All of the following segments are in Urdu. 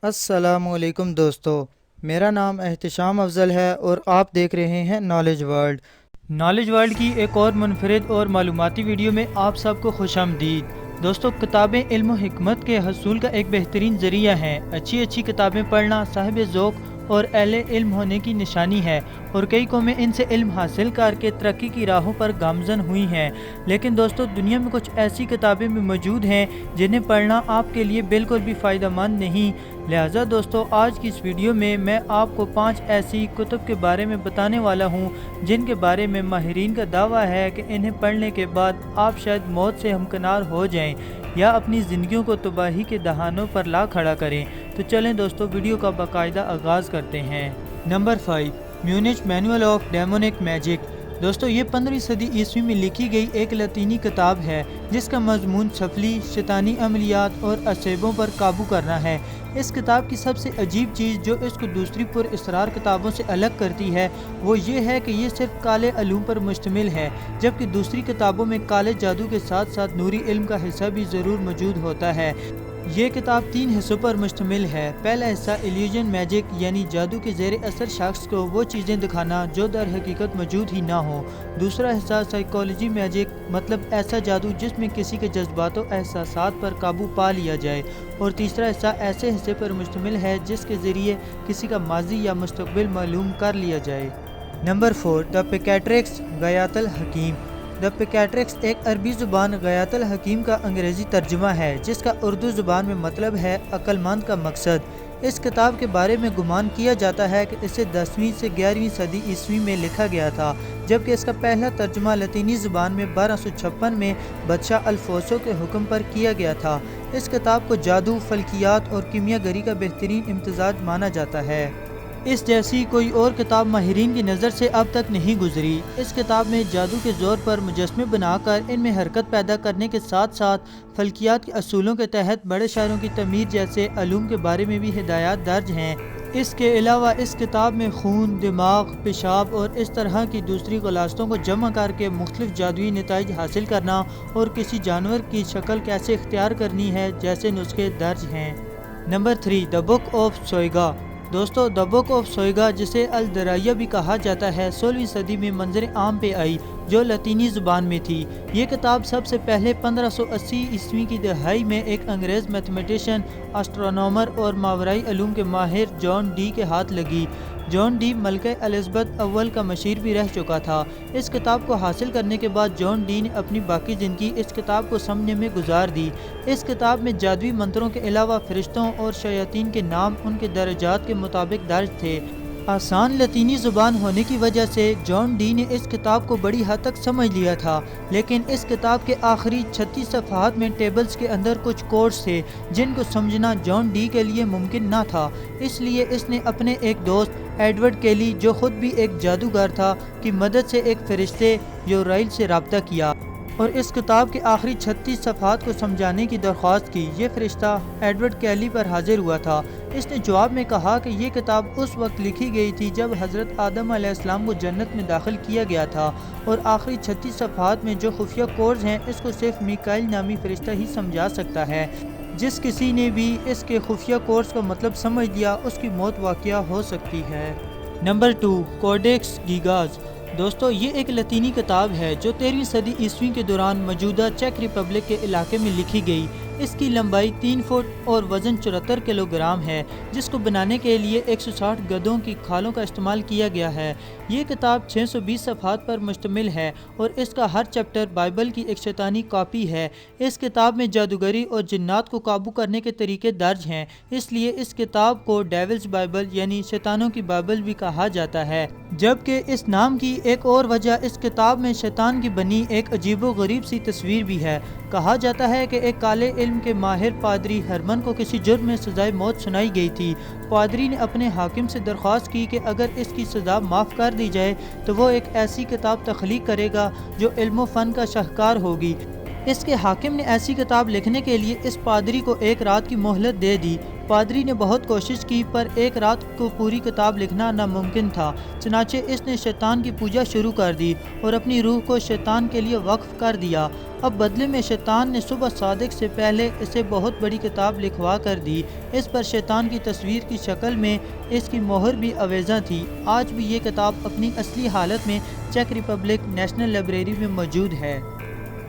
السلام علیکم دوستو، میرا نام احتشام افضل ہے اور آپ دیکھ رہے ہیں نالج ورلڈ۔ نالج ورلڈ کی ایک اور منفرد اور معلوماتی ویڈیو میں آپ سب کو خوش آمدید۔ دوستو، کتابیں علم و حکمت کے حصول کا ایک بہترین ذریعہ ہیں۔ اچھی کتابیں پڑھنا صاحب ذوق اور اہل علم ہونے کی نشانی ہے، اور کئی قومیں ان سے علم حاصل کر کے ترقی کی راہوں پر گامزن ہوئی ہیں۔ لیکن دوستو، دنیا میں کچھ ایسی کتابیں بھی موجود ہیں جنہیں پڑھنا آپ کے لیے بالکل بھی فائدہ مند نہیں۔ لہٰذا دوستو، آج کی اس ویڈیو میں آپ کو 5 ایسی کتب کے بارے میں بتانے والا ہوں جن کے بارے میں ماہرین کا دعویٰ ہے کہ انہیں پڑھنے کے بعد آپ شاید موت سے ہمکنار ہو جائیں یا اپنی زندگیوں کو تباہی کے دہانوں پر لا کھڑا کریں۔ تو چلیں دوستو، ویڈیو کا باقاعدہ آغاز کرتے ہیں۔ نمبر 5، Munich manual of demonic magic. دوستو، یہ 15ویں صدی عیسوی میں لکھی گئی ایک لاطینی کتاب ہے جس کا مضمون سفلی، شیطانی عملیات اور اسیبوں پر قابو کرنا ہے۔ اس کتاب کی سب سے عجیب چیز جو اس کو دوسری پر اسرار کتابوں سے الگ کرتی ہے وہ یہ ہے کہ یہ صرف کالے علوم پر مشتمل ہے، جبکہ دوسری کتابوں میں کالے جادو کے ساتھ ساتھ نوری علم کا حصہ بھی ضرور موجود ہوتا ہے۔ یہ کتاب 3 حصوں پر مشتمل ہے۔ پہلا حصہ ایلیوژن میجک، یعنی جادو کے زیر اثر شخص کو وہ چیزیں دکھانا جو در حقیقت موجود ہی نہ ہو۔ دوسرا حصہ سائیکالوجی میجک، مطلب ایسا جادو جس میں کسی کے جذبات و احساسات پر قابو پا لیا جائے۔ اور تیسرا حصہ ایسے حصے پر مشتمل ہے جس کے ذریعے کسی کا ماضی یا مستقبل معلوم کر لیا جائے۔ نمبر 4، دا پیکیٹرکس، غیاۃ الحکیم۔ دا پیکیٹرکس ایک عربی زبان غیاۃ الحکیم کا انگریزی ترجمہ ہے جس کا اردو زبان میں مطلب ہے عقل مند کا مقصد۔ اس کتاب کے بارے میں گمان کیا جاتا ہے کہ اسے 10ویں سے 11ویں صدی عیسوی میں لکھا گیا تھا، جبکہ اس کا پہلا ترجمہ لاطینی زبان میں 1256 میں بادشاہ الفونسو کے حکم پر کیا گیا تھا۔ اس کتاب کو جادو، فلکیات اور کیمیا گری کا بہترین امتزاج مانا جاتا ہے۔ اس جیسی کوئی اور کتاب ماہرین کی نظر سے اب تک نہیں گزری۔ اس کتاب میں جادو کے زور پر مجسمے بنا کر ان میں حرکت پیدا کرنے کے ساتھ ساتھ فلکیات کے اصولوں کے تحت بڑے شہروں کی تعمیر جیسے علوم کے بارے میں بھی ہدایات درج ہیں۔ اس کے علاوہ اس کتاب میں خون، دماغ، پیشاب اور اس طرح کی دوسری غلاظتوں کو جمع کر کے مختلف جادوئی نتائج حاصل کرنا اور کسی جانور کی شکل کیسے اختیار کرنی ہے جیسے نسخے درج ہیں۔ نمبر 3، دا بک آف سوئیگا۔ دوستو، دا بک آف سوئیگا، جسے الدرائیہ بھی کہا جاتا ہے، 16ویں صدی میں منظر عام پہ آئی جو لاطینی زبان میں تھی۔ یہ کتاب سب سے پہلے 1580 عیسوی کی دہائی میں ایک انگریز میتھمیٹیشین، اسٹرونومر اور ماورائی علوم کے ماہر جان ڈی کے ہاتھ لگی۔ جان ڈی ملکہ الزبتھ اول کا مشیر بھی رہ چکا تھا۔ اس کتاب کو حاصل کرنے کے بعد جان ڈی نے اپنی باقی زندگی اس کتاب کو سمجھنے میں گزار دی۔ اس کتاب میں جادوئی منتروں کے علاوہ فرشتوں اور شیاطین کے نام ان کے درجات کے مطابق درج تھے۔ آسان لاطینی زبان ہونے کی وجہ سے جان ڈی نے اس کتاب کو بڑی حد تک سمجھ لیا تھا، لیکن اس کتاب کے آخری 36 صفحات میں ٹیبلز کے اندر کچھ کوڈز تھے جن کو سمجھنا جان ڈی کے لیے ممکن نہ تھا۔ اس لیے اس نے اپنے ایک دوست ایڈورڈ کیلی، جو خود بھی ایک جادوگر تھا، کی مدد سے ایک فرشتے یورائل سے رابطہ کیا اور اس کتاب کے آخری 36 صفحات کو سمجھانے کی درخواست کی۔ یہ فرشتہ ایڈورڈ کیلی پر حاضر ہوا تھا۔ اس نے جواب میں کہا کہ یہ کتاب اس وقت لکھی گئی تھی جب حضرت آدم علیہ السلام کو جنت میں داخل کیا گیا تھا، اور آخری 36 صفحات میں جو خفیہ کوڈز ہیں اس کو صرف میکائیل نامی فرشتہ ہی سمجھا سکتا ہے۔ جس کسی نے بھی اس کے خفیہ کوڈز کا مطلب سمجھ لیا اس کی موت واقعہ ہو سکتی ہے۔ نمبر 2، کوڈیکس گیگاز۔ دوستو، یہ ایک لاطینی کتاب ہے جو 13ویں صدی عیسوی کے دوران موجودہ چیک ریپبلک کے علاقے میں لکھی گئی۔ اس کی لمبائی 3 فٹ اور وزن 74 کلو گرام ہے، جس کو بنانے کے لیے 160 گدھوں کی کھالوں کا استعمال کیا گیا ہے۔ یہ کتاب 620 صفحات پر مشتمل ہے اور اس کا ہر چیپٹر بائبل کی ایک شیطانی کاپی ہے۔ اس کتاب میں جادوگری اور جنات کو قابو کرنے کے طریقے درج ہیں، اس لیے اس کتاب کو ڈیولز بائبل یعنی شیطانوں کی بائبل بھی کہا جاتا ہے۔ جبکہ اس نام کی ایک اور وجہ اس کتاب میں شیطان کی بنی ایک عجیب و غریب سی تصویر بھی ہے۔ کہا جاتا ہے کہ ایک کالے علم کے ماہر پادری ہرمن کو کسی جرم میں سزائے موت سنائی گئی تھی۔ پادری نے اپنے حاکم سے درخواست کی کہ اگر اس کی سزا معاف کر دی جائے تو وہ ایک ایسی کتاب تخلیق کرے گا جو علم و فن کا شاہکار ہوگی۔ اس کے حاکم نے ایسی کتاب لکھنے کے لیے اس پادری کو 1 رات کی مہلت دے دی۔ پادری نے بہت کوشش کی پر ایک رات کو پوری کتاب لکھنا ناممکن تھا، چنانچہ اس نے شیطان کی پوجا شروع کر دی اور اپنی روح کو شیطان کے لیے وقف کر دیا۔ اب بدلے میں شیطان نے صبح صادق سے پہلے اسے بہت بڑی کتاب لکھوا کر دی۔ اس پر شیطان کی تصویر کی شکل میں اس کی مہر بھی آویزاں تھی۔ آج بھی یہ کتاب اپنی اصلی حالت میں چیک ریپبلک نیشنل لائبریری میں موجود ہے۔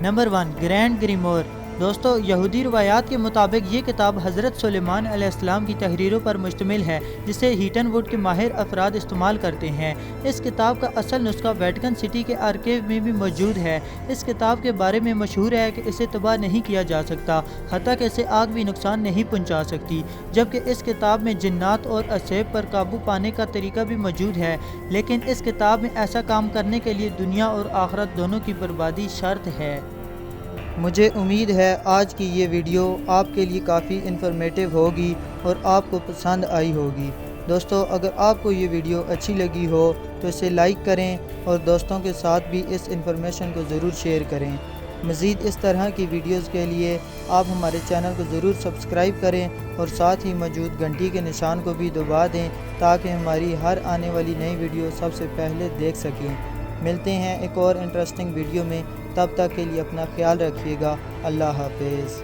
نمبر 1، گرینڈ گریمور۔ دوستو، یہودی روایات کے مطابق یہ کتاب حضرت سلیمان علیہ السلام کی تحریروں پر مشتمل ہے، جسے ہیٹن ووڈ کے ماہر افراد استعمال کرتے ہیں۔ اس کتاب کا اصل نسخہ ویٹیکن سٹی کے آرکیو میں بھی موجود ہے۔ اس کتاب کے بارے میں مشہور ہے کہ اسے تباہ نہیں کیا جا سکتا، حتیٰ کہ اسے آگ بھی نقصان نہیں پہنچا سکتی، جبکہ اس کتاب میں جنات اور اصحاب پر قابو پانے کا طریقہ بھی موجود ہے، لیکن اس کتاب میں ایسا کام کرنے کے لیے دنیا اور آخرت دونوں کی بربادی شرط ہے۔ مجھے امید ہے آج کی یہ ویڈیو آپ کے لیے کافی انفارمیٹیو ہوگی اور آپ کو پسند آئی ہوگی۔ دوستو، اگر آپ کو یہ ویڈیو اچھی لگی ہو تو اسے لائک کریں اور دوستوں کے ساتھ بھی اس انفارمیشن کو ضرور شیئر کریں۔ مزید اس طرح کی ویڈیوز کے لیے آپ ہمارے چینل کو ضرور سبسکرائب کریں اور ساتھ ہی موجود گھنٹی کے نشان کو بھی دبا دیں تاکہ ہماری ہر آنے والی نئی ویڈیو سب سے پہلے دیکھ سکیں۔ ملتے ہیں ایک اور انٹرسٹنگ ویڈیو میں، تب تک کے لیے اپنا خیال رکھیے گا۔ اللہ حافظ۔